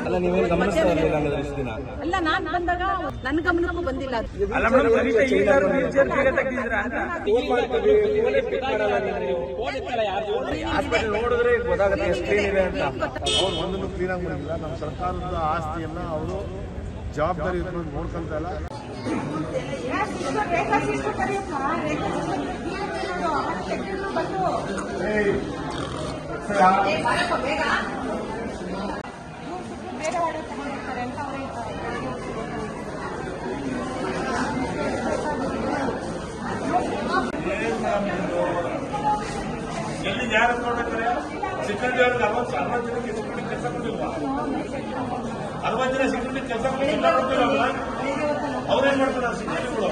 ಅಲ್ಲ ನೀವೇನು ಗಮನಿಸ್ತಾ ಇರಲಿಲ್ಲ ಅಂದ್ರೆ ಇಷ್ಟು ದಿನ? ಅಲ್ಲ, ನಾನು ಬಂದಾಗ ನನ್ನ ಗಮನಕ್ಕೂ ಬಂದಿಲ್ಲ. ನೋಡಿದ್ರೆ ಗೊತ್ತಾಗುತ್ತೆ ಸ್ಕ್ರೀನ್ ಇದೆ ಅಂತ. ಅವ್ರು ಒಂದನ್ನು ಕ್ಲೀನ್ ಆಗಿ ಮಾಡಿಲ್ಲ. ನಮ್ಮ ಸರ್ಕಾರದ ಆಸ್ತಿಯನ್ನ ಅವರು ಜವಾಬ್ದಾರಿ ಇಟ್ಕೊಂಡು ನೋಡ್ಕೊಂತ ಇಲ್ಲ. ಎಲ್ಲಿ ಯಾರು ನೋಡಿದ್ರೆ ಸೆಕ್ಯೂರಿಟಿ ಅವ್ರಿಗೆ 60 ಜನಕ್ಕೆ ಸೆಕ್ಯೂರಿಟಿ ಕೆಲಸ ಕೊಟ್ಟಿಲ್ವಾ? 60 ಜನ ಸೆಕ್ಯೂರಿಟಿ ಕೆಲಸ ಕೊಟ್ಟಿಲ್ಲ ನೋಡ್ತಿಲ್ಲ. ಅವ್ರೇನ್ ಮಾಡ್ತಾರೆ ಸೆಕ್ಯೂರಿಟಿಗಳು?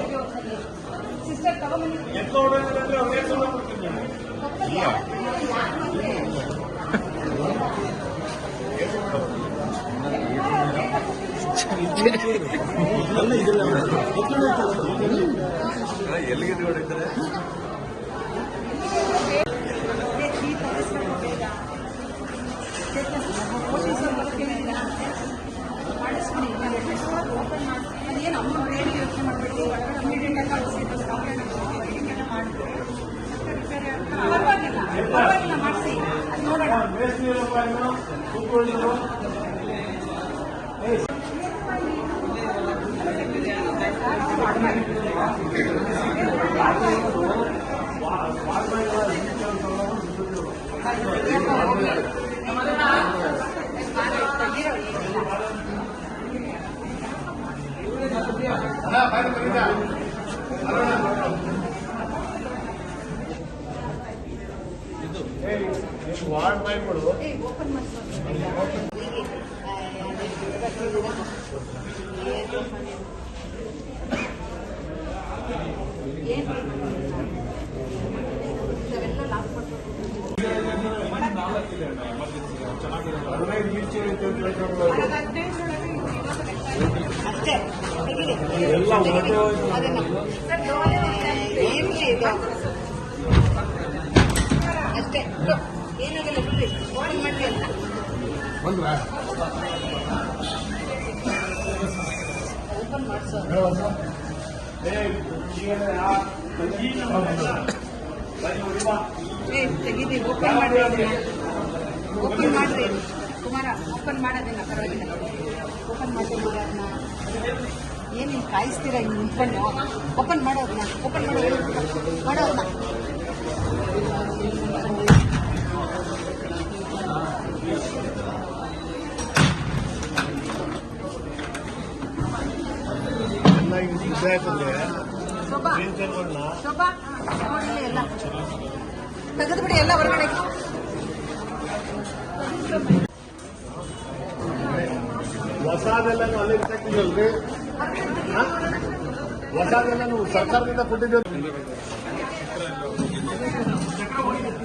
ಎತ್ತ ಹೊಡೋದ್ರೆ ಅಂದ್ರೆ ಅವ್ರಿಗೆ ಸಲ ಕೊಡ್ತಿಲ್ಲ. ಎಲ್ಲಿಗೆ ನೋಡಿದ್ರೆ ಅದೇನು ಅಮೌಂಟ್ ರೇಟ್ ಯೋಚನೆ ಮಾಡಬೇಕು. ಪರವಾಗಿಲ್ಲ ಮಾಡಿಸಿ, ಅದು ನೋಡೋಣ. ವಾರ್ಡ್ ಮಾಡ್ಬಿಡು. ಓಪನ್ ಅಷ್ಟೇ, ಏನಾಗಲ್ಲ ಬಿಡ್ರಿ. ಓಪನ್ ಮಾಡಿ ಅಂತ ಓಪನ್ ಮಾಡಿಸೋ. ತೆಗೀರಿ, ಓಪನ್ ಮಾಡ್ರಿ. ಓಪನ್ ಮಾಡ್ರಿ ಕುಮಾರ, ಓಪನ್ ಮಾಡೋದಿಲ್ಲ, ಪರವಾಗಿಲ್ಲ. ಓಪನ್ ಮಾಡ್ಕೊಂಡು ಅದನ್ನ ಏನು ಹಿಂಗೆ ಕಾಯಿಸ್ತೀರಾ ಹಿಂಗೆ ನಿಂತ್ಕೊಂಡು? ಓಪನ್ ಮಾಡೋದನ್ನ, ಓಪನ್ ಮಾಡೋದನ್ನ ಶೋಭಾ ನೋಡಿಲ್ಲ, ಎಲ್ಲ ತೆಗೆದು ಬಿಡಿ, ಎಲ್ಲ ಹೊರಗಡೆ. ಹೊಸದೆಲ್ಲ ಅಲ್ಲಿ ತೆಗ್ದಿದ್ದಲ್ರಿ, ಹೊಸದೆಲ್ಲ ನೀವು ಸರ್ಕಾರದಿಂದ ಕೊಟ್ಟಿದ್ದೀವಿ.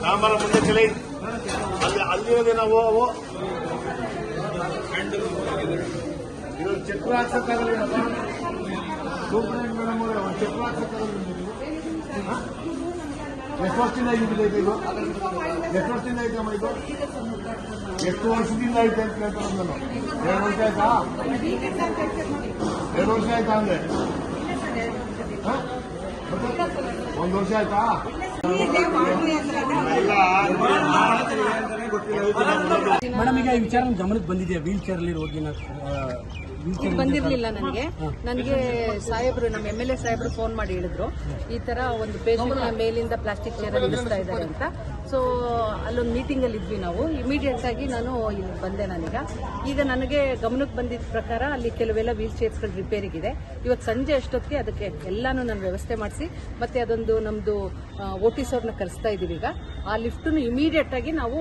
ಸಾಂಬಾರ ಮುಂದೆ ಚಳಿ ಅಲ್ಲಿ ನಾವು ಚಕ್ರ ಹಾಕ್ಸಕ್ಕಾಗಲ್ಲ. ಸೂಪರ್ಡೆಂಟ್ ಮೇಡಮ್ ಅವರೇ, ಒಂದು ಚಕ್ರ ಹಾಕ್ಸಕ್ಕಾಗಲ್ಲ. ಎಷ್ಟು ವರ್ಷದಿಂದ ಐತೆ ಇದು? ಎಷ್ಟು ವರ್ಷದಿಂದ ಐತಮ್ಮ ಇದು? ಎಷ್ಟು ವರ್ಷದಿಂದ ಐತೆ ಅಂತ ಕೇಳ್ತಾರೆ ನಾನು. 2 ವರ್ಷ ಆಯ್ತಾ? 2 ವರ್ಷ ಆಯ್ತಾ ಅಂದ್ರೆ 1 ವರ್ಷ ಆಯ್ತಾ? ಮೇಡಮ್, ಈಗ ಈ ವಿಚಾರ ಗಮನಕ್ಕೆ ಬಂದಿದೆಯಾ? ವೀಲ್ ಚೇರ್ ಅಲ್ಲಿ ರೋಗಿನ ಬಂದಿರಲಿಲ್ಲ ನನಗೆ ಸಾಹೇಬ್ರು, ನಮ್ಮ MLA ಸಾಹೇಬ್ರು ಫೋನ್ ಮಾಡಿ ಹೇಳಿದ್ರು, ಈ ತರ ಒಂದು ಪೇಷಂಟ್ ಮೇಲಿಂದ ಪ್ಲಾಸ್ಟಿಕ್ ಚೇರ್ ನಿಲ್ಲಿಸ್ತಾ ಇದ್ದಾರೆ ಅಂತ. ಸೊ ಅಲ್ಲೊಂದು ಮೀಟಿಂಗ್ ಅಲ್ಲಿ ಇದ್ವಿ ನಾವು. ಇಮಿಡಿಯೇಟ್ ಆಗಿ ನಾನು ಇಲ್ಲಿ ಬಂದೆ. ಈಗ ನನಗೆ ಗಮನಕ್ಕೆ ಬಂದಿದ್ದ ಪ್ರಕಾರ ಅಲ್ಲಿ ಕೆಲವೆಲ್ಲ ವೀಲ್ ಚೇರ್ಸ್ಗಳು ರಿಪೇರಿಗಿದೆ. ಇವತ್ತು ಸಂಜೆ ಅಷ್ಟೊತ್ತಿಗೆ ಅದಕ್ಕೆ ಎಲ್ಲಾನು ನಾನು ವ್ಯವಸ್ಥೆ ಮಾಡಿಸಿ, ಮತ್ತೆ ಅದೊಂದು ನಮ್ದು OTs ಅವ್ರನ್ನ ಕರೆಸ್ತಾ ಇದೀವಿ. ಈಗ ಆ ಲಿಫ್ಟನ್ನು ಇಮಿಡಿಯೇಟ್ ಆಗಿ ನಾವು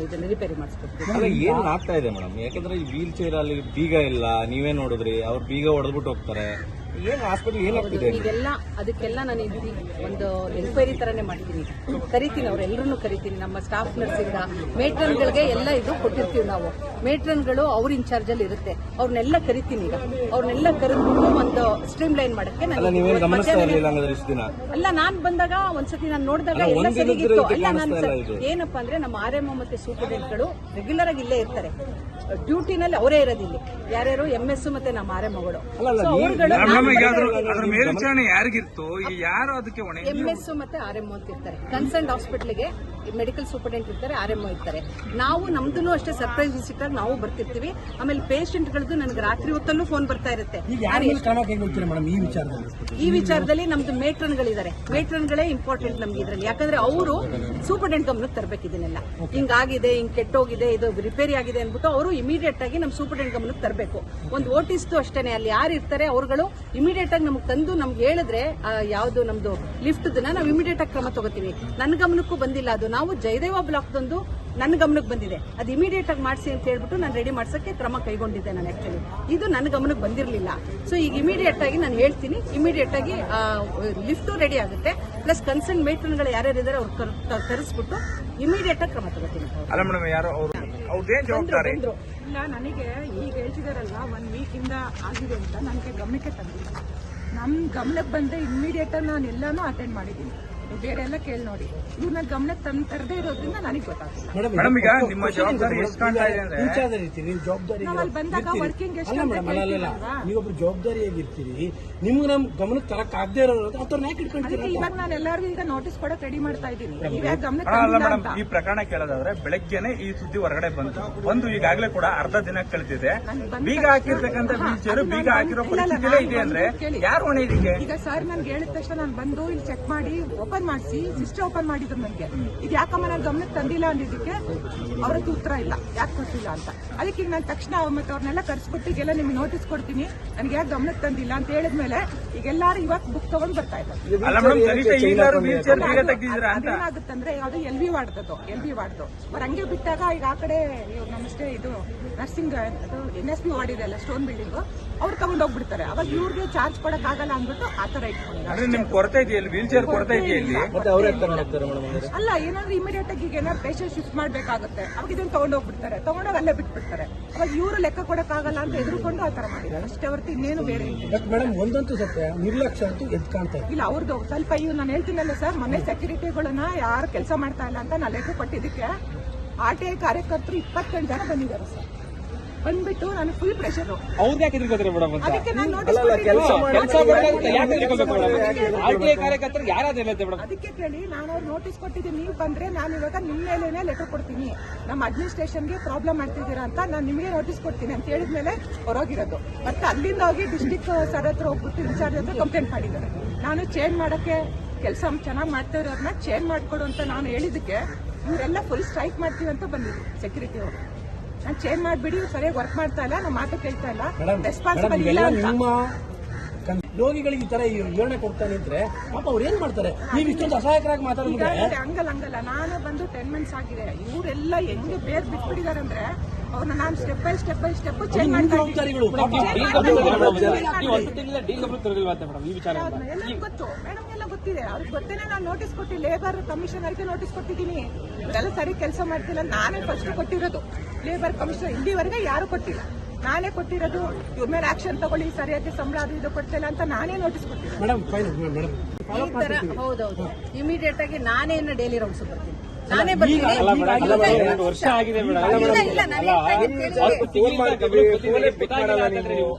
ಇದನ್ನ ರಿಪೇರಿ ಮಾಡಿಸ್ಕೊಡ್ತೀವಿ. ಏನ್ ಆಗ್ತಾ ಇದೆ ಮೇಡಮ್? ಯಾಕಂದ್ರೆ ಈ ವೀಲ್ ಚೇರ್ ಅಲ್ಲಿ ಬೀಗ ಇಲ್ಲ, ನೀವೇ ನೋಡಿದ್ರಿ, ಅವ್ರು ಬೀಗ ಹೊಡೆದ್ಬಿಟ್ಟು ಹೋಗ್ತಾರೆ. ಏನ್ ಹಾಸ್ಪಿಟಲ್ ಏನಾಗ್ತಿದೆ ಇದೆಲ್ಲ ಅದಕ್ಕೆಲ್ಲ ನಾನು ಒಂದು ಎಂಕ್ವೈರಿ ತರನೇ ಮಾಡ್ತೀನಿ, ಕರಿತೀನಿ, ಅವರೆಲ್ಲರನ್ನು ಕರಿತೀನಿ. ನಮ್ಮ ಸ್ಟಾಫ್ ನರ್ಸಿಂದ ಮೇಟ್ರನ್ಗಳಿಗೆ ಎಲ್ಲ ಇದು ಕೊಟ್ಟಿರ್ತೀವಿ ನಾವು. ಮೇಟ್ರನ್ಗಳು ಅವ್ರ ಇನ್ಚಾರ್ಜ್ ಅಲ್ಲಿ ಇರುತ್ತೆ, ಅವ್ರನ್ನೆಲ್ಲ ಕರಿತೀನಿ. ಈಗ ಅವ್ರನ್ನೆಲ್ಲ ಕರೆದ್ಬಿಟ್ಟು ಒಂದು ಸ್ಟ್ರೀಮ್ ಲೈನ್ ಮಾಡಕ್ಕೆ ನೀವೇನು ಗಮನಿಸ್ತಾ ಇರಲಿಲ್ಲ ಹಂಗಾದ್ರೆ ಇಷ್ಟು ದಿನ? ಅಲ್ಲ, ನಾನ್ ಬಂದಾಗ ಒಂದ್ಸತಿ ನಾನು ನೋಡಿದಾಗ ಎಲ್ಲ ಸರಿಗಿತ್ತು. ಅಲ್ಲ, ನಾನು ಏನಪ್ಪಾ ಅಂದ್ರೆ ನಮ್ಮ RMO ಮತ್ತೆ ಸೂಪರ್ಡೆಂಟ್ಗಳು ರೆಗ್ಯುಲರ್ ಆಗಿ ಇಲ್ಲೇ ಇರ್ತಾರೆ, ಡ್ಯೂಟಿನಲ್ಲಿ ಅವರೇ ಇರೋದಿಲ್ಲ. ಯಾರ್ಯಾರು MS ಮತ್ತೆ ನಮ್ಮ RMOಗಳು ಮೇಲ್ವಿಚಾರಣೆ ಯಾರಿಗಿತ್ತು, ಯಾರು ಅದಕ್ಕೆ ಹೊಣೆ? MS ಮತ್ತೆ RMO ಅಂತ ಇರ್ತಾರೆ. ಕನ್ಸರ್ನ್ ಹಾಸ್ಪಿಟಲ್ಗೆ ಮೆಡಿಕಲ್ ಸೂಪರ್ಡೆಂಟ್ ಇರ್ತಾರೆ, RMO ಇರ್ತಾರೆ. ನಾವು ನಮ್ದು ಅಷ್ಟೇ ಸರ್ಪ್ರೈಸ್ ವಿಸಿಟ್ ಆಗಿ ನಾವು ಬರ್ತಿರ್ತೀವಿ. ಆಮೇಲೆ ಪೇಷಂಟ್ಗಳದ್ದು ನನಗೆ ರಾತ್ರಿ ಹೊತ್ತಲ್ಲೂ ಫೋನ್ ಬರ್ತಾ ಇರುತ್ತೆ. ಈ ವಿಚಾರದಲ್ಲಿ ನಮ್ದು ಮೇಟ್ರನ್ಗಳಿದ್ದಾರೆ, ಮೇಟ್ರನ್ಗಳೇ ಇಂಪಾರ್ಟೆಂಟ್ ನಮ್ಗೆ ಇದ್ರಲ್ಲಿ. ಯಾಕಂದ್ರೆ ಅವರು ಸೂಪರ್ಡೆಂಟ್ ಗಮನಕ್ಕೆ ತರಬೇಕು ಇದನ್ನೆಲ್ಲ. ಹಿಂಗಾಗಿದೆ, ಹಿಂಗ್ ಕೆಟ್ಟೋಗಿದೆ, ಇದು ರಿಪೇರಿ ಆಗಿದೆ ಅಂದ್ಬಿಟ್ಟು ಅವರು ಇಮಿಡಿಯೇಟ್ ಆಗಿ ನಮ್ಮ ಸೂಪರ್ಡೆಂಟ್ ಗಮನಕ್ಕೆ ತರಬೇಕು. ಒಂದು ಓಟಿಸ್ತು ಅಷ್ಟೇನೆ, ಅಲ್ಲಿ ಯಾರು ಇರ್ತಾರೆ ಅವ್ರುಗಳು ಇಮಿಡಿಯೇಟ್ ಆಗಿ ನಮ್ಗೆ ತಂದು ನಮ್ಗೆ ಹೇಳಿದ್ರೆ ಯಾವ್ದು ನಮ್ದು ಲಿಫ್ಟ್ ನಾವು ಇಮಿಡಿಯೇಟ್ ಆಗಿ ಕ್ರಮ ತಗೋತೀವಿ. ನನ್ನ ಗಮನಕ್ಕೂ ಬಂದಿಲ್ಲ ಅದು. ನಾವು ಜಯದೇವ ಬ್ಲಾಕ್ದೊಂದು ನನ್ನ ಗಮನಕ್ಕೆ ಬಂದಿದೆ, ಅದು ಇಮಿಡಿಯೇಟ್ ಆಗಿ ಮಾಡಿಸಿ ಅಂತ ಹೇಳ್ಬಿಟ್ಟು ನಾನು ರೆಡಿ ಮಾಡ್ಸಕ್ಕೆ ಕ್ರಮ ಕೈಗೊಂಡಿದ್ದೆ. ನಾನು ಆಕ್ಚುಲಿ ಇದು ನನ್ನ ಗಮನಕ್ಕೆ ಬಂದಿರಲಿಲ್ಲ. ಸೊ ಈಗ ಇಮಿಡಿಯೇಟ್ ಆಗಿ ನಾನು ಹೇಳ್ತೀನಿ, ಇಮಿಡಿಯೇಟ್ ಆಗಿ ಲಿಫ್ಟ್ ರೆಡಿ ಆಗುತ್ತೆ. ಪ್ಲಸ್ ಕನ್ಸರ್ನ್ ಮೇಟ್ರನ್ಗಳು ಯಾರ್ಯಾರಿದ್ದಾರೆ ಅವ್ರು ಕರೆಸ್ಬಿಟ್ಟು ಇಮಿಡಿಯೇಟ್ ಆಗಿ ಕ್ರಮ ತಗೋತೀನಿ. ಅಲ್ಲ ಮೇಡಮ್, ಯಾರು ಅವ್ರದ್ದೇನ್ ಜವಾಬ್ದಾರಿ? ಇಲ್ಲ, ನನಗೆ ಈಗ ಹೇಳ್ತಿದಾರಲ್ವಾ 1 ವೀಕ್ ಇಂದ ಆಗಿದೆ ಅಂತ ನನಗೆ ಗಮನಕ್ಕೆ ತಂದಿಲ್ಲ. ನಮ್ಮ ಗಮನಕ್ಕೆ ಬಂದ್ರೆ ಇಮಿಡಿಯೇಟ್ ನಾನು ಎಲ್ಲಾನು ಅಟೆಂಡ್ ಮಾಡಿದ್ದೀನಿ. ಬೇರೆ ಎಲ್ಲ ಕೇಳಿ ನೋಡಿ, ಇವ್ರು ನನ್ನ ಗಮನಕ್ಕೆ ತರದೇ ಇರೋದ್ರಿಂದ ನನಗೆ ಗೊತ್ತಾಗ್ತಿಲ್ಲ. ಮೇಡಮ್, ಈಗ ನಿಮ್ಮ ಜವಾಬ್ದಾರಿ ಎಷ್ಟು ಕಾಣ್ತಾ ಇದೆ ಅಂದ್ರೆ ನಾವು ಅಲ್ಲಿ ಬಂದಾಗ ವರ್ಕಿಂಗ್ ಎಷ್ಟು ನೀವೊಬ್ರು ಜವಾಬ್ದಾರಿಯಾಗಿರ್ತೀರಿ, ನಿಮ್ಗೆ ನಮ್ ಗಮನಕ್ಕೆ ತರಕ್ ಆಗದೆ ಇರೋದು ಅವ್ರನ್ನ ಯಾಕೆ ಇಟ್ಕೊಂಡ್ತೀರಿ? ಇವಾಗ ನಾನು ಎಲ್ಲರಿಗೂ ಈಗ ನೋಟಿಸ್ ಕೊಡಕ್ ರೆಡಿ ಮಾಡ್ತಾ ಇದ್ದೀನಿ. ಇವಾಗ ಗಮನಕ್ಕೆ ಅಲ್ಲ ತಂದಿಲ್ಲ ಮೇಡಮ್, ಅಂತ. ಈ ಪ್ರಕರಣ ಕೇಳೋದಾದ್ರೆ ಬೆಳಗ್ಗೆನೆ ಈ ಸುದ್ದಿ ಹೊರಗಡೆ ಬಂದು ಈಗಾಗಲೇ ಕೂಡ ಅರ್ಧ ದಿನ ಕಳೆದಿದೆ. ಬೀಗ ಹಾಕಿರ್ತಕ್ಕಂಥ ವೀಲ್ಚೇರ್ ಬೀಗ ಹಾಕಿರೋ ಪರಿಸ್ಥಿತಿಲೇ ಇದೆ ಅಂದ್ರೆ ಯಾರು ಹೊಣೆ ಇದಕ್ಕೆ? ಈಗ ಸರ್ ನನ್ಗೆ ಹೇಳಿದ ತಕ್ಷಣ ನಾನು ಬಂದು ಇಲ್ಲಿ ಚೆಕ್ ಮಾಡಿ ಓಪನ್ ಮಾಡಿಸಿ ಸಿಸ್ಟರ್ ಓಪನ್ ಮಾಡಿದ್ರು ನನಗೆ. ಇದು ಯಾಕಮ್ಮ ನಾನು ಗಮನಕ್ಕೆ ತಂದಿಲ್ಲ ಅಂದಿದ್ದಕ್ಕೆ ಅವ್ರದ್ದು ಉತ್ತರ ಇಲ್ಲ, ಯಾಕೆ ಕೊಟ್ಟಿಲ್ಲ ಅಂತ. ಅದಕ್ಕೆ ಈಗ ನಾನು ತಕ್ಷಣ ಮತ್ತೆ ಅವ್ರನ್ನೆಲ್ಲ ಕರ್ಸ್ಬಿಟ್ಟು ಈಗೆಲ್ಲ ನಿಮ್ಗೆ ನೋಟಿಸ್ ಕೊಡ್ತೀನಿ, ನನಗೆ ಯಾಕೆ ಗಮನಕ್ಕೆ ತಂದಿಲ್ಲ ಅಂತ ಹೇಳಿದ್ಮೇಲೆ ಈಗ ಎಲ್ಲಾರು ಇವಾಗ ಬುಕ್ ತಗೊಂಡ್ ಬರ್ತಾ ಇದ್ದಾರೆ. ಅಲ್ಲ ಮೇಡಮ್, ಕನಿಷ್ಠ ಈಗಾದ್ರೂ ವೀಲ್ಚೇರ್ ಬೀಗ ತೆಗೆದಿದ್ದೀರಾ ಅಂತ? ಏನಾಗುತ್ತಂದ್ರೆ ಯಾವ್ದು LV ವಾರ್ಡ್ದು ಅವ್ರು ಹಂಗೆ ಬಿಟ್ಟಾಗ ಈಗ ಆ ಕಡೆ ನಮ್ಮಷ್ಟೇ ಇದು ನರ್ಸಿಂಗ್ NSP ವಾರ್ಡ್ ಇದೆ ಅಲ್ಲ, ಸ್ಟೋನ್ ಬಿಲ್ಡಿಂಗ್, ಅವ್ರು ತಗೊಂಡೋಗ್ಬಿಡ್ತಾರೆ. ಅವಾಗ ಇವ್ರಿಗೆ ಚಾರ್ಜ್ ಕೊಡಕ್ ಆಗಲ್ಲ ಅಂದ್ಬಿಟ್ಟು ಆ ತರ ಇಟ್ಕೊಂಡಿದ್ದಾರೆ. ಅಂದ್ರೆ ನಿಮ್ ಕೊರತೆ ಇದೆಯಲ್ಲ, ವೀಲ್ಚೇರ್ ಕೊರತೆ ಇದೆಯಲ್ಲ? ಮತ್ತೆ ಅವ್ರು ಯಾಕೆ ತಗೊಂಡು ಹೋಗ್ತಾರೆ ಮೇಡಮ್? ಅಲ್ಲ, ಏನಾದ್ರು ಇಮಿಡಿಯೇಟ್ ಆಗಿ ಈಗ ಏನಾದ್ರು ಪೇಷಂಟ್ ಶಿಫ್ಟ್ ಮಾಡ್ಬೇಕಾಗುತ್ತೆ, ಅವಾಗ ಇದನ್ನ ತಗೊಂಡೋಗ್ಬಿಡ್ತಾರೆ, ತಗೊಂಡೋಗಿ ಅಲ್ಲೇ ಬಿಟ್ಬಿಡ್ತಾರೆ. ಅವಾಗ ಇವರು ಲೆಕ್ಕ ಕೊಡಕ್ಕಾಗಲ್ಲ ಅಂತ ಎದುರುಕೊಂಡು ಆ ತರ ಮಾಡಿದ್ದಾರೆ ಅಷ್ಟೇ ಹೊರತು ಇನ್ನೇನು ಬೇರೆ ಇಲ್ಲ. ಮೇಡಮ್, ಒಂದಂತೂ ಸತ್ಯ, ನಿರ್ಲಕ್ಷ್ಯ ಅಂತೂ ಎದ್ದು ಕಾಣ್ತಾ ಇಲ್ಲ ಅವ್ರದ್ದು ಸ್ವಲ್ಪ ಇವು ನಾನು ಹೇಳ್ತೀನಲ್ಲ ಸರ್, ಮೊನ್ನೆ ಸೆಕ್ಯೂರಿಟಿಗಳನ್ನ ಯಾರು ಕೆಲಸ ಮಾಡ್ತಾ ಇಲ್ಲ ಅಂತ ನಾನು ಲೆಕ್ಕ ಕೊಟ್ಟಿದ್ದಕ್ಕೆ RTI ಕಾರ್ಯಕರ್ತರು 28 ಜನ ಬಂದಿದ್ದಾರೆ ಸರ್. ಬಂದ್ಬಿಟ್ಟು ನಾನು ಫುಲ್ ಪ್ರೆಷರ್. ಅವ್ರಿಗೆ ಯಾಕೆ ಎದುರ್ಕೋತಾರೆ ಮೇಡಮ್ ಅಂತ? ಅದಕ್ಕೆ ನಾನು ನೋಟಿಸ್ RTI ಕಾರ್ಯಕರ್ತರು ಯಾರಾದ್ರೂ ಮೇಡಮ್? ಅದಕ್ಕೆ ಕೇಳಿ ನಾನು ಅವ್ರು ನೋಟಿಸ್ ಕೊಟ್ಟಿದ್ದೀನಿ. ನೀವು ಬಂದ್ರೆ ನಾನು ಇವಾಗ ನಿಮ್ಮ ಮೇಲೇನೆ ಲೆಟರ್ ಕೊಡ್ತೀನಿ, ನಮ್ಮ ಅಡ್ಮಿನಿಸ್ಟ್ರೇಷನ್ಗೆ ಪ್ರಾಬ್ಲಮ್ ಮಾಡ್ತಿದ್ದೀರಾ ಅಂತ ನಾನು ನಿಮಗೆ ನೋಟಿಸ್ ಕೊಡ್ತೀನಿ ಅಂತ ಹೇಳಿದ್ಮೇಲೆ ಹೊರಗಿರೋದು. ಮತ್ತೆ ಅಲ್ಲಿಂದ ಹೋಗಿ ಡಿಸ್ಟಿಕ್ ಸರ್ ಹತ್ರ ಹೋಗ್ಬಿಟ್ಟು ಇನ್ಚಾರ್ಜ್ ಹತ್ರ ಕಂಪ್ಲೇಂಟ್ ಮಾಡಿದ್ದಾರೆ. ನಾನು ಚೇಂಜ್ ಮಾಡಕ್ಕೆ ಕೆಲಸ ಚೆನ್ನಾಗಿ ಮಾಡ್ತಾ ಇರೋದನ್ನ ಚೇಂಜ್ ಮಾಡ್ಕೊಡು ಅಂತ ನಾನು ಹೇಳಿದಕ್ಕೆ ಇವರೆಲ್ಲ ಫುಲ್ ಸ್ಟ್ರೈಕ್ ಮಾಡ್ತೀವಿ ಅಂತ ಬಂದಿದ್ರು ಸೆಕ್ಯೂರಿಟಿ ಅವರು. ನಾನು ಚೇಂಜ್ ಮಾಡಿಬಿಡಿ, ಸರಿಯಾಗಿ ವರ್ಕ್ ಮಾಡ್ತಾ ಇಲ್ಲ, ನಮ್ಮ ಮಾತು ಕೇಳ್ತಾ ಇಲ್ಲ, ರೆಸ್ಪಾನ್ಸಿಬಲ್ ಇಲ್ಲ ಅಂತ. ನಿಮ್ಮ ರೋಗಿಗಳಿಗೆ ಈ ತರ ವಿವರಣೆ ಕೊಡ್ತಾನೆ ಇದ್ರೆ ಪಾಪ ಅವ್ರು ಏನ್ ಮಾಡ್ತಾರೆ? ನೀವು ಇಷ್ಟೊಂದು ಅಸಹಾಯಕರಾಗಿ ಮಾತಾಡಿದ್ರೆ ಹಂಗಲ್ಲ. ನಾನು ಬಂದು 10 ಮಂತ್ಸ್ ಆಗಿದೆ, ಇವರೆಲ್ಲ ಹೆಂಗೆ ಬೇರೆ ಬಿಟ್ಬಿಟ್ಟಿದ್ದಾರೆ ಅಂದ್ರೆ ಅವ್ರನ್ನ ನಾನು ಸ್ಟೆಪ್ ಬೈ ಸ್ಟೆಪ್ ಚೇಂಜ್ ಮಾಡ್ತಾ ಜವಾಬ್ದಾರಿಗಳು ಗೊತ್ತು ಮೇಡಮ್, ಎಲ್ಲ ಗೊತ್ತಿದೆ ಅವ್ರಿಗೆ. ಗೊತ್ತೇನೆ ನಾನು ನೋಟಿಸ್ ಕೊಟ್ಟು ಲೇಬರ್ ಕಮಿಷನರ್ಗೆ ನೋಟಿಸ್ ಕೊಟ್ಟಿದ್ದೀನಿ. ಇವರೆಲ್ಲ ಸರಿ ಕೆಲಸ ಮಾಡ್ತಿಲ್ಲ, ನಾನೇ ಫಸ್ಟ್ ಕೊಟ್ಟಿರೋದು. ಲೇಬರ್ ಕಮಿಷನರ್ ಇಲ್ಲಿವರೆಗೆ ಯಾರು ಕೊಟ್ಟಿಲ್ಲ, ನಾನೇ ಕೊಟ್ಟಿರೋದು. ಇವ್ರ ಮೇಲೆ ಆಕ್ಷನ್ ತಗೊಳ್ಳಿ, ಸರಿಯಾಗಿ ಸಂಬಳ ಅದು ಇದು ಕೊಡ್ತಿಲ್ಲ ಅಂತ ನಾನೇ ನೋಟಿಸ್ ಕೊಟ್ಟಿದ್ದೆ. ಈ ತರ ಹೌದೌದು, ಇಮಿಡಿಯೇಟ್ ಆಗಿ ನಾನೇ ಡೈಲಿ ರೌಂಡ್ಸ್ ಬರ್ತೀನಿ, ನಾನೇ ಬರ್ತೀನಿ. ವರ್ಷ ಆಗಿದೆ ಇಲ್ಲ, ನಾನು ಹೇಳ್ತಾ ಇದ್ದೀನಿ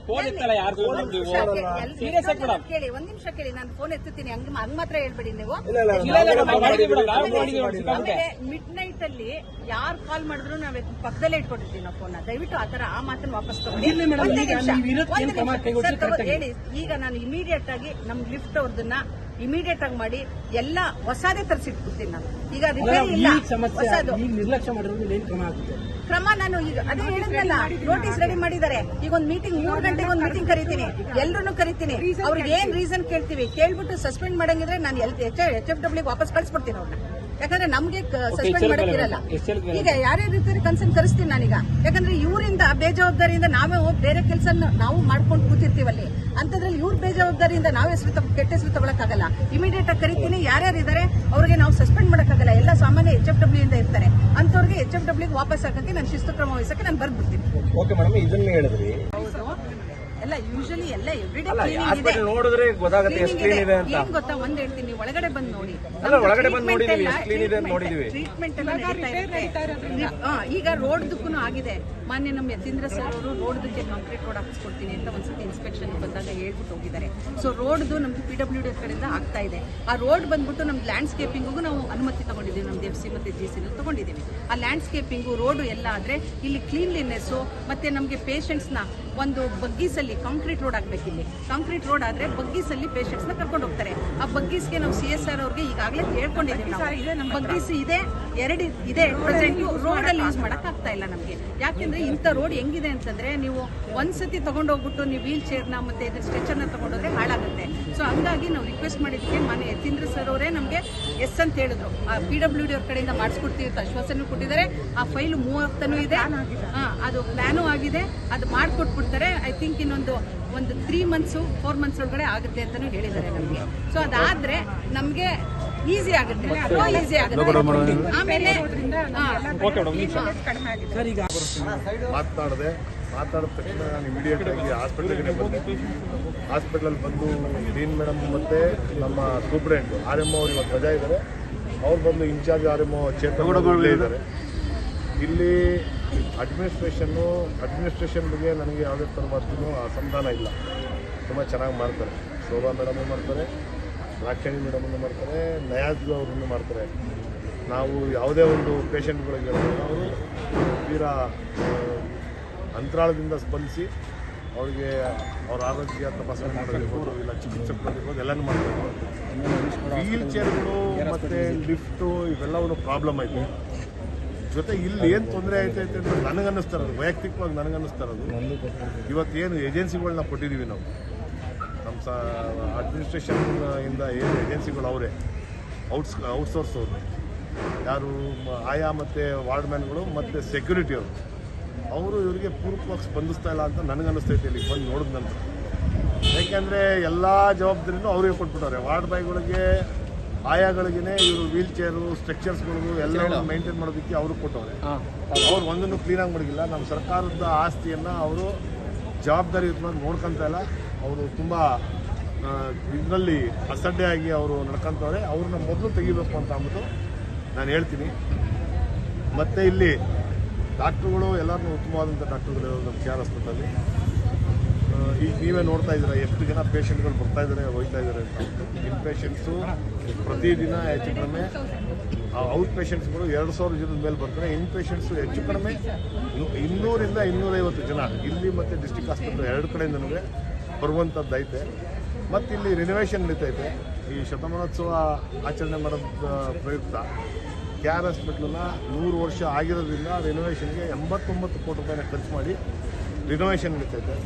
ಕೇಳಿ, ಒಂದ್ ನಿಮಿಷ ಕೇಳಿ, ನಾನು ಫೋನ್ ಎತ್ತುತ್ತೀನಿ, ಹಂಗ್ ಮಾತ್ರ ಹೇಳ್ಬೇಡಿ ನೀವು. ಮಿಡ್ ನೈಟ್ ಅಲ್ಲಿ ಯಾರು ಕಾಲ್ ಮಾಡಿದ್ರು ನಾವ್ ಪಕ್ಕದಲ್ಲೇ ಇಟ್ಕೊಂಡಿರ್ತೀವಿ ನಾವು ಫೋನ್. ದಯವಿಟ್ಟು ಆತರ ಆ ಮಾತನ್ನ ವಾಪಸ್ ತಗೊಳ್ಳಿ. ಹೇಳಿ, ಈಗ ನಾನು ಇಮಿಡಿಯೇಟ್ ಆಗಿ ನಮ್ ಲಿಫ್ಟ್ ಅವ್ರದನ್ನ ಇಮಿಡಿಯೇಟ್ ಆಗಿ ಮಾಡಿ ಎಲ್ಲ ಹೊಸದೇ ತರಿಸಿಟ್ಬಿಡ್ತೀನಿ ನಾನು. ಈಗ ರಿಪೇರಿ ಇಲ್ಲ, ಹೊಸದು ನಿರ್ಲಕ್ಷ್ಯ ಮಾಡಿರೋದು ಏನ್ ಕ್ರಮ ಆಗುತ್ತೆ? ಕ್ರಮ ನಾನು ಈಗ ಅದೇ ಹೇಳಿದ್ರಲ್ಲ, ನೋಟಿಸ್ ರೆಡಿ ಮಾಡಿದ್ದಾರೆ. ಈಗ ಒಂದು ಮೀಟಿಂಗ್ 3 ಗಂಟೆಗೆ ಒಂದು ಮೀಟಿಂಗ್ ಕರಿತೀನಿ, ಎಲ್ಲರನ್ನು ಕರಿತೀನಿ. ಅವ್ರಿಗೆ ಏನ್ ರೀಸನ್ ಕೇಳ್ತೀವಿ, ಕೇಳ್ಬಿಟ್ಟು ಸಸ್ಪೆಂಡ್ ಮಾಡಂಗಿದ್ರೆ ನಾನು HFW ವಾಪಸ್ ಕಳಿಸ್ಬಿಡ್ತೀನಿ ಅವ್ರನ್ನ. ಯಾಕಂದ್ರೆ ನಮ್ಗೆ ಸಸ್ಪೆಂಡ್ ಮಾಡಕ್ಕಿರಲ್ಲ. ಈಗ ಯಾರ್ಯಾರ ರೀತಿ ಕನ್ಸರ್ನ್ ಕರೆಸ್ತೀನಿ ನಾನೀಗ. ಯಾಕಂದ್ರೆ ಇವರಿಂದ ಬೇಜವಾಬ್ದಾರಿಯಿಂದ ನಾವೇ ಹೋಗಿ ಬೇರೆ ಕೆಲಸ ನಾವು ಮಾಡ್ಕೊಂಡು ಕೂತಿರ್ತೀವಲ್ಲಿ. ಅಂತದ್ರಲ್ಲಿ ಇವ್ರ ಬೇಜವಾಬ್ದಾರಿಯಿಂದ ನಾವು ಕೆಟ್ಟ ಹೆಸರು ತಗೊಳಕ್ಕಾಗಲ್ಲ. ಇಮಿಡಿಯೇಟ್ ಆಗಿ ಕರಿತೀನಿ, ಯಾರ್ಯಾರು ಇದ್ದಾರೆ ಅವ್ರಿಗೆ ನಾವು ಸಸ್ಪೆಂಡ್ ಮಾಡಕ್ಕಾಗಲ್ಲ. ಎಲ್ಲ ಸಾಮಾನ್ಯ HFW ಇಂದ ಇರ್ತಾರೆ, ಅಂತವ್ರಿಗೆ HFW ವಾಪಸ್ ಹಾಕಕ್ಕೆ ನಾನು ಶಿಸ್ತು ಕ್ರಮ ವಹಿಸಕ್ಕೆ ನಾನು ಬರ್ಬಿಡ್ತೀನಿ. ಓಕೆ ಮೇಡಮ್, ಇದನ್ನ ಹೇಳಿದ್ರಿ. ಹೌದು, ಎಲ್ಲ ಯೂಶಲಿ ಎಲ್ಲ ಎವ್ರಿಡೇ ಹಾಸ್ಪಿಟಲ್ ನೋಡಿದ್ರೆ ಗೊತ್ತಾಗುತ್ತೆ ಎಷ್ಟು ಕ್ಲೀನ್ ಇದೆ ಅಂತ. ಏನ್ ಗೊತ್ತಾ, ಒಂದ್ ಹೇಳ್ತೀನಿ, ನೀವು ಒಳಗಡೆ ಬಂದು ನೋಡಿ. ಅಲ್ಲ, ಒಳಗಡೆ ಬಂದು ನೋಡಿದೀವಿ, ಎಷ್ಟು ಕ್ಲೀನ್ ಇದೆ ಅಂತ ನೋಡಿದೀವಿ. ಟ್ರೀಟ್ಮೆಂಟ್ ಎಲ್ಲ ನಡೀತಾ ಇರುತ್ತೆ. ಈಗ ರೋಡ್ದಕ್ಕೂ ಆಗಿದೆ. ಮಾನ್ಯ ನಮ್ಮ ಯತೀಂದ್ರ ಸರ್ ಅವರು ರೋಡ್ದಕ್ಕೆ ಕಾಂಕ್ರೀಟ್ ರೋಡ್ ಹಾಕಿಸ್ಕೊಡ್ತೀನಿ ಅಂತ ಒಂದ್ಸತಿ ಇನ್ಸ್ಪೆಕ್ಷನ್ ಬಂದಾಗ ಹೇಳ್ಬಿಟ್ಟು ಹೋಗಿದ್ದಾರೆ. ಸೊ ರೋಡ್ದು ನಮ್ದು PWD ಕಡೆಯಿಂದ ಆಗ್ತಾ ಇದೆ. ಆ ರೋಡ್ ಬಂದ್ಬಿಟ್ಟು ನಮ್ದು ಲ್ಯಾಂಡ್ಸ್ಕೇಪಿಂಗು ನಾವು ಅನುಮತಿ ತಗೊಂಡಿದ್ದೀವಿ, ನಮ್ದು FC ಮತ್ತೆ GC ತಗೊಂಡಿದ್ದೀವಿ. ಆ ಲ್ಯಾಂಡ್ಸ್ಕೇಪಿಂಗು ರೋಡು ಎಲ್ಲ ಆದ್ರೆ ಇಲ್ಲಿ ಕ್ಲೀನ್ಲಿನೆಸ್ಸು ಮತ್ತೆ ನಮಗೆ ಪೇಷಂಟ್ಸ್ನ ಒಂದು ಬಗ್ಗೀಸಲ್ಲಿ ಕಾಂಕ್ರೀಟ್ ರೋಡ್ ಆಗ್ಬೇಕು. ಇಲ್ಲಿ ಕಾಂಕ್ರೀಟ್ ರೋಡ್ ಆದ್ರೆ ಬಗ್ಗೀಸಲ್ಲಿ ಪೇಷಂಟ್ಸ್ನ ಕರ್ಕೊಂಡು ಹೋಗ್ತಾರೆ. ಆ ಬಗ್ಗೀಸ್ಗೆ ನಾವು CSR ಅವ್ರಿಗೆ ಈಗಾಗಲೇ ಹೇಳ್ಕೊಂಡಿದ್ದೀವಿ. ಬಗ್ಗೀಸ್ ಇದೆ, 2 ಇದೆ ಪ್ರೆಸೆಂಟ್. ರೋಡ್ ಅಲ್ಲಿ ಯೂಸ್ ಮಾಡಕ್ ಆಗ್ತಾ ಇಲ್ಲ ನಮಗೆ. ಯಾಕೆಂದ್ರೆ ಇಂಥ ರೋಡ್ ಹೆಂಗಿದೆ ಅಂತಂದ್ರೆ, ನೀವು ಒಂದ್ಸತಿ ತಗೊಂಡೋಗ್ಬಿಟ್ಟು ನೀವು ವೀಲ್ ಚೇರ್ನ ಮತ್ತೆ ಸ್ಟ್ರೆಚರ್ನ ತಗೊಂಡೋದ್ರೆ ಹಾಳಾಗುತ್ತೆ. ಸೊ ಹಂಗಾಗಿ ನಾವು ರಿಕ್ವೆಸ್ಟ್ ಮಾಡಿದ್ದಕ್ಕೆ ಮಾನ್ಯ ಯತೀಂದ್ರ ಸರ್ ಅವರೇ ನಮಗೆ ಎಸ್ ಅಂತ ಹೇಳಿದ್ರು. ಆ PWD ಅವ್ರ ಕಡೆಯಿಂದ ಮಾಡಿಸ್ಕೊಡ್ತೀವಿ ಅಂತ ಆಶ್ವಾಸನೆ ಕೊಟ್ಟಿದ್ದಾರೆ. ಆ ಫೈಲ್ ಮೂವ್ ಆಗ್ತಾನೂ ಇದೆ, ಅದು ಪ್ಲಾನು ಆಗಿದೆ, ಅದು ಮಾಡಿಕೊಟ್ಬಿಡ್ತಾರೆ. ಐ ಥಿಂಕ್ ಇನ್ನೊಂದು 3 ಮಂತ್ಸು 4 ಮಂತ್ಸ್ ಒಳಗಡೆ ಆಗುತ್ತೆ ಅಂತಾನು ಹೇಳಿದ್ದಾರೆ ನಮಗೆ. ಸೊ ಅದಾದ್ರೆ ನಮಗೆ ಈಸಿ ಆಗುತ್ತೆ, ಈಸಿ ಆಗುತ್ತೆ. ಆಮೇಲೆ ಸರ್, ಈಗ ಮಾತಾಡಿದ ತಕ್ಷಣ ನಾನು ಇಮಿಡಿಯೇಟ್ ಆಗಿ ಹಾಸ್ಪಿಟಲ್ಗೆ ಬಂದೆ. ಹಾಸ್ಪಿಟಲ್ ಬಂದು ಡೀನ್ ಮೇಡಮ್ ಮತ್ತು ನಮ್ಮ ಸೂಪ್ರೆಂಟ್ RMO ಅವ್ರು ಇವತ್ತು ರಜಾ ಇದ್ದಾರೆ. ಅವ್ರು ಬಂದು ಇನ್ಚಾರ್ಜ್ RMO ಚೇತನ್ ಇದ್ದಾರೆ. ಇಲ್ಲಿ ಅಡ್ಮಿನಿಸ್ಟ್ರೇಷನ್ ಬಗ್ಗೆ ನನಗೆ ಯಾವುದೇ ಥರವಾದ್ರೂ ಅಸಮಾಧಾನ ಇಲ್ಲ. ತುಂಬ ಚೆನ್ನಾಗಿ ಮಾಡ್ತಾರೆ. ಶೋಭಾ ಮೇಡಮು ಮಾಡ್ತಾರೆ, ರಾಕ್ಷಣಿ ಮೇಡಮನ್ನು ಮಾಡ್ತಾರೆ, ನಯಾಜ್ ಅವ್ರನ್ನು ಮಾಡ್ತಾರೆ. ನಾವು ಯಾವುದೇ ಒಂದು ಪೇಷಂಟ್ಗಳಿಗೆ ಅವರು ತೀರಾ ಅಂತರಾಳದಿಂದ ಸ್ಪಂದಿಸಿ ಅವರಿಗೆ ಅವ್ರ ಆರೋಗ್ಯ ತಪಾಸಣೆ ಮಾಡೋದಿರ್ಬೋದು, ಇಲ್ಲ ಚಿಕಿತ್ಸೆ ಕೊಡೋದಿರ್ಬೋದು, ಎಲ್ಲನೂ ಮಾಡ್ತಾರೆ. ವೀಲ್ ಚೇರ್ಗಳು ಮತ್ತು ಲಿಫ್ಟು ಇವೆಲ್ಲವೂ ಪ್ರಾಬ್ಲಮ್ ಐತೆ. ಜೊತೆ ಇಲ್ಲಿ ಏನು ತೊಂದರೆ ಐತೆ ಅಂತ ನನಗನ್ನಿಸ್ತಾ ಇರೋದು, ವೈಯಕ್ತಿಕವಾಗಿ ನನಗನ್ನಿಸ್ತಾ ಇರೋದು, ಇವತ್ತೇನು ಏಜೆನ್ಸಿಗಳನ್ನ ಕೊಟ್ಟಿದ್ದೀವಿ ನಾವು, ನಮ್ಮ ಅಡ್ಮಿನಿಸ್ಟ್ರೇಷನ್ ಇಂದ ಏನು ಏಜೆನ್ಸಿಗಳು ಅವರೇ ಔಟ್ಸೋರ್ಸ್ ಅವರು ಯಾರು ಆಯಾ ಮತ್ತು ವಾರ್ಡ್ ಮ್ಯಾನ್ಗಳು ಮತ್ತು ಸೆಕ್ಯೂರಿಟಿ ಅವರು ಇವರಿಗೆ ಪೂರ್ವಕವಾಗಿ ಸ್ಪಂದಿಸ್ತಾ ಇಲ್ಲ ಅಂತ ನನಗನ್ನಿಸ್ತೈತೆ ಇಲ್ಲಿಗೆ ಬಂದು ನೋಡಿದ ನಂತರ. ಯಾಕೆಂದರೆ ಎಲ್ಲ ಜವಾಬ್ದಾರಿನೂ ಅವರಿಗೆ ಕೊಟ್ಬಿಟ್ಟವ್ರೆ. ವಾರ್ಡ್ ಬಾಯ್ಗಳಿಗೆ ಆಯಾಗಳಿಗೇ ಇವರು ವೀಲ್ ಚೇರು ಸ್ಟ್ರಕ್ಚರ್ಸ್ಗಳಿಗೂ ಎಲ್ಲ ಮೇಂಟೈನ್ ಮಾಡೋದಕ್ಕೆ ಅವರು ಕೊಟ್ಟವ್ರೆ. ಅವ್ರು ಒಂದನ್ನು ಕ್ಲೀನಾಗಿ ಮಾಡೋದಿಲ್ಲ. ನಮ್ಮ ಸರ್ಕಾರದ ಆಸ್ತಿಯನ್ನು ಅವರು ಜವಾಬ್ದಾರಿಯುತವಾಗಿ ನೋಡ್ಕೊತ ಇಲ್ಲ. ಅವರು ತುಂಬ ಇದರಲ್ಲಿ ಅಸಡ್ಡೆಯಾಗಿ ಅವರು ನಡ್ಕೊತವ್ರೆ. ಅವ್ರನ್ನ ಮೊದಲು ತೆಗಿಬೇಕು ಅಂತ ಅಂದ್ಬಿಟ್ಟು ನಾನು ಹೇಳ್ತೀನಿ. ಮತ್ತು ಇಲ್ಲಿ ಡಾಕ್ಟ್ರುಗಳು ಎಲ್ಲರೂ ಉತ್ತಮವಾದಂಥ ಡಾಕ್ಟ್ರುಗಳು ನಮ್ಮ KR ಹಾಸ್ಪಿಟಲಲ್ಲಿ. ಈಗ ನೀವೇ ನೋಡ್ತಾ ಇದ್ದೀರಾ ಎಷ್ಟು ಜನ ಪೇಷಂಟ್ಗಳು ಬರ್ತಾ ಇದ್ದಾರೆ, ಹೋಗ್ತಾ ಇದ್ದಾರೆ ಅಂತ. ಇನ್ ಪೇಷಂಟ್ಸು ಪ್ರತಿದಿನ ಹೆಚ್ಚು ಕಡಿಮೆ ಔಟ್ ಪೇಷಂಟ್ಸ್ಗಳು 2000 ಜನದ ಮೇಲೆ ಬರ್ತಾರೆ. ಇನ್ ಪೇಷಂಟ್ಸು ಹೆಚ್ಚು ಕಡಿಮೆ 200 ರಿಂದ 250 ಜನ ಇಲ್ಲಿ ಮತ್ತು ಡಿಸ್ಟ್ರಿಕ್ಟ್ ಹಾಸ್ಪಿಟಲ್ 2 ಕಡೆಯಿಂದ ಬರುವಂಥದ್ದೈತೆ. ಮತ್ತು ಇಲ್ಲಿ ರಿನೋವೇಷನ್ ನಡೀತೈತೆ. ಈ ಶತಮಾನೋತ್ಸವ ಆಚರಣೆ ಮಾಡೋದ ಪ್ರಯುಕ್ತ KR ಹಾಸ್ಪಿಟ್ಲನ್ನ 100 ವರ್ಷ ಆಗಿರೋದ್ರಿಂದ ರಿನೋವೇಷನ್ಗೆ 89 ಕೋಟಿ ರೂಪಾಯಿನ ಖರ್ಚು ಮಾಡಿ ರಿನೋವೇಷನ್ ನಡೀತೈತೆ.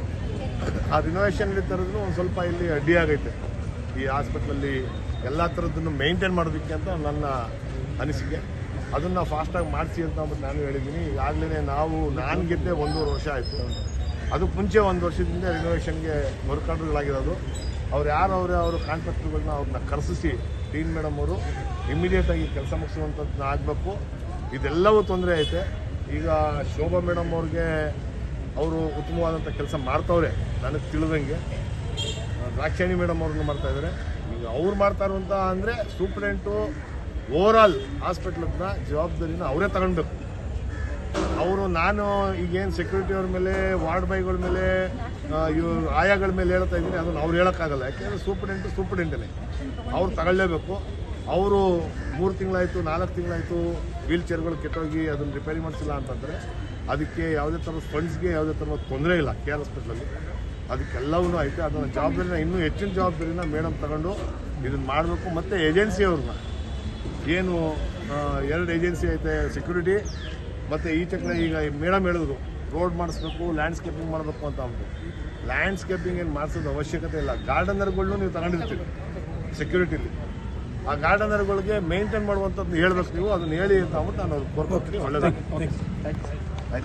ಆ ರಿನೋವೇಷನ್ ನಡೀತಿರೋದು ಒಂದು ಸ್ವಲ್ಪ ಇಲ್ಲಿ ಅಡ್ಡಿಯಾಗೈತೆ. ಈ ಹಾಸ್ಪಿಟ್ಲಲ್ಲಿ ಎಲ್ಲ ಥರದ್ದನ್ನು ಮೇಂಟೈನ್ ಮಾಡೋದಕ್ಕೆ ಅಂತ ನನ್ನ ಅನಿಸಿಕೆ. ಅದನ್ನು ಫಾಸ್ಟಾಗಿ ಮಾಡಿಸಿ ಅಂತ ಅಂದ್ಬಿಟ್ಟು ನಾನು ಹೇಳಿದ್ದೀನಿ. ಈಗಾಗಲೇ ನಾನು ಗೆದ್ದೆ 1.5 ವರ್ಷ ಆಯಿತು. ಅದಕ್ಕೆ ಮುಂಚೆ 1 ವರ್ಷದಿಂದ ರಿನೋವೇಷನ್ಗೆ ವರ್ಕರ್ಗಳಾಗಿರೋದು. ಅವ್ರು ಅವರು ಕಾಂಟ್ರಾಕ್ಟರ್ಗಳನ್ನ ಅವ್ರನ್ನ ಕರೆಸಿಸಿ ಡೀನ್ ಮೇಡಮ್ ಅವರು ಇಮಿಡಿಯೇಟಾಗಿ ಕೆಲಸ ಮುಗಿಸುವಂಥದ್ದನ್ನ ಆಗಬೇಕು. ಇದೆಲ್ಲವೂ ತೊಂದರೆ ಐತೆ. ಈಗ ಶೋಭಾ ಮೇಡಮ್ ಅವ್ರಿಗೆ ಅವರು ಉತ್ತಮವಾದಂಥ ಕೆಲಸ ಮಾಡ್ತವ್ರೆ ನನಗೆ ತಿಳಿದಂಗೆ. ರಾಕ್ಷಣಿ ಮೇಡಮ್ ಅವ್ರನ್ನ ಮಾಡ್ತಾಯಿದ್ದಾರೆ. ಈಗ ಅವ್ರು ಮಾಡ್ತಾ ಇರುವಂಥ ಅಂದರೆ ಸೂಪ್ರೆಂಟು ಓವರಾಲ್ ಹಾಸ್ಪಿಟ್ಲನ್ನ ಜವಾಬ್ದಾರಿನ ಅವರೇ ತಗೊಳ್ಬೇಕು. ಅವರು ನಾನು ಈಗೇನು ಸೆಕ್ಯೂರಿಟಿ ಅವ್ರ ಮೇಲೆ ವಾರ್ಡ್ ಬಾಯ್ಗಳ ಮೇಲೆ ಇವ್ರು ಆಯಾಗಳ ಮೇಲೆ ಹೇಳ್ತಾ ಇದ್ದೀನಿ, ಅದನ್ನು ಅವ್ರು ಹೇಳೋಕ್ಕಾಗಲ್ಲ. ಯಾಕೆಂದರೆ ಸೂಪ್ರೆಂಟೇ ಅವ್ರು ತಗೊಳ್ಳೇಬೇಕು. ಅವರು 3 ತಿಂಗಳಾಯಿತು 4 ತಿಂಗಳಾಯಿತು ವೀಲ್ ಚೇರ್ಗಳು ಕೆಟ್ಟೋಗಿ ಅದನ್ನು ರಿಪೇರಿ ಮಾಡಿಸಿಲ್ಲ ಅಂತಂದರೆ ಅದಕ್ಕೆ ಯಾವುದೇ ಥರದ ಫಂಡ್ಸ್ಗೆ ಯಾವುದೇ ಥರದ ತೊಂದರೆ ಇಲ್ಲ KR ಹಾಸ್ಪಿಟ್ಲಲ್ಲಿ. ಅದಕ್ಕೆಲ್ಲವೂ ಐತೆ. ಅದನ್ನು ಜವಾಬ್ದಾರಿನ ಇನ್ನೂ ಹೆಚ್ಚಿನ ಜವಾಬ್ದಾರಿನ ಮೇಡಮ್ ತಗೊಂಡು ಇದನ್ನು ಮಾಡಬೇಕು. ಮತ್ತು ಏಜೆನ್ಸಿಯವ್ರನ್ನ ಏನು 2 ಏಜೆನ್ಸಿ ಐತೆ, ಸೆಕ್ಯೂರಿಟಿ ಮತ್ತು ಈಚೆ ಈಗ ಮೇಡಮ್ ಹೇಳಿದ್ರು ರೋಡ್ ಮಾಡಿಸ್ಬೇಕು, ಲ್ಯಾಂಡ್ಸ್ಕೇಪಿಂಗ್ ಮಾಡಬೇಕು ಅಂತ ಅಂದ್ಬಿಟ್ಟು. ಲ್ಯಾಂಡ್ಸ್ಕೇಪಿಂಗ್ ಏನು ಮಾಡಿಸೋದು ಅವಶ್ಯಕತೆ ಇಲ್ಲ. ಗಾರ್ಡನರ್ಗಳನ್ನೂ ನೀವು ತಗೊಂಡಿರ್ತೀರಿ ಸೆಕ್ಯೂರಿಟಿಲಿ. ಆ ಗಾರ್ಡನರ್ಗಳಿಗೆ ಮೇಂಟೈನ್ ಮಾಡುವಂಥದ್ದು ಹೇಳ್ಬೇಕು ನೀವು. ಅದನ್ನು ಹೇಳಿ ಅಂತ ಅಂದ್ಬಿಟ್ಟು ನಾನು ಅವ್ರಿಗೆ ಕೋರ್ಕೊಡ್ತೀನಿ. ಒಳ್ಳೆಯದಾಗಿ.